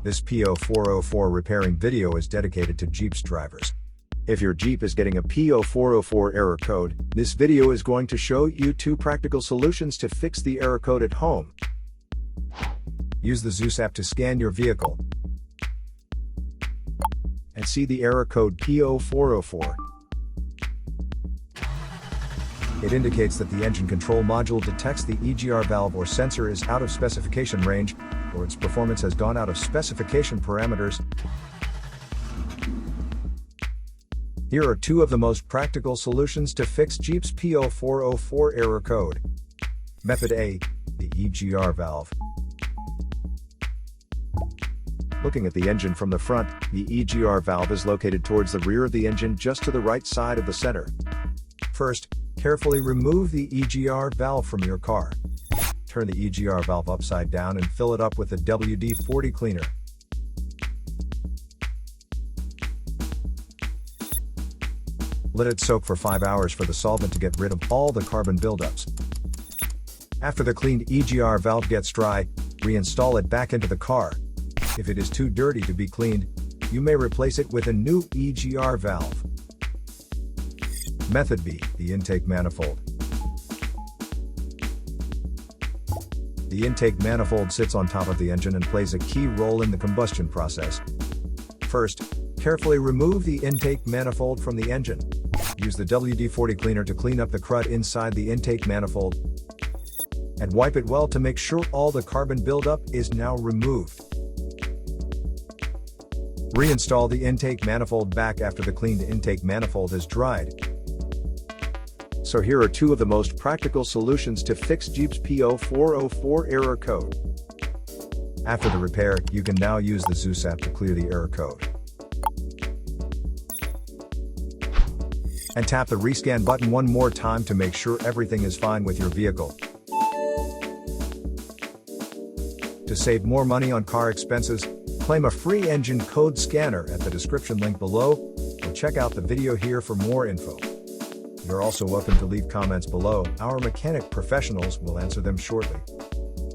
This P0404 repairing video is dedicated to Jeep's drivers. If your Jeep is getting a P0404 error code, this video is going to show you 2 practical solutions to fix the error code at home. Use the Zeus app to scan your vehicle and see the error code P0404. It indicates that the engine control module detects the EGR valve or sensor is out of specification range, or its performance has gone out of specification parameters. Here are 2 of the most practical solutions to fix Jeep's P0404 error code. Method A, the EGR valve. Looking at the engine from the front, the EGR valve is located towards the rear of the engine just to the right side of the center. First, carefully remove the EGR valve from your car. Turn the EGR valve upside down and fill it up with the WD-40 cleaner. Let it soak for 5 hours for the solvent to get rid of all the carbon buildups. After the cleaned EGR valve gets dry, reinstall it back into the car. If it is too dirty to be cleaned, you may replace it with a new EGR valve. Method B, the intake manifold. The intake manifold sits on top of the engine and plays a key role in the combustion process. First, carefully remove the intake manifold from the engine. Use the WD-40 cleaner to clean up the crud inside the intake manifold, and wipe it well to make sure all the carbon buildup is now removed. Reinstall the intake manifold back after the cleaned intake manifold is dried. So here are 2 of the most practical solutions to fix Jeep's P0404 error code. After the repair, you can now use the Zeus app to clear the error code. And tap the rescan button one more time to make sure everything is fine with your vehicle. To save more money on car expenses, claim a free engine code scanner at the description link below, or check out the video here for more info. You're also welcome to leave comments below. Our mechanic professionals will answer them shortly.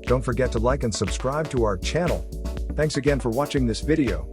Don't forget to like and subscribe to our channel. Thanks again for watching this video.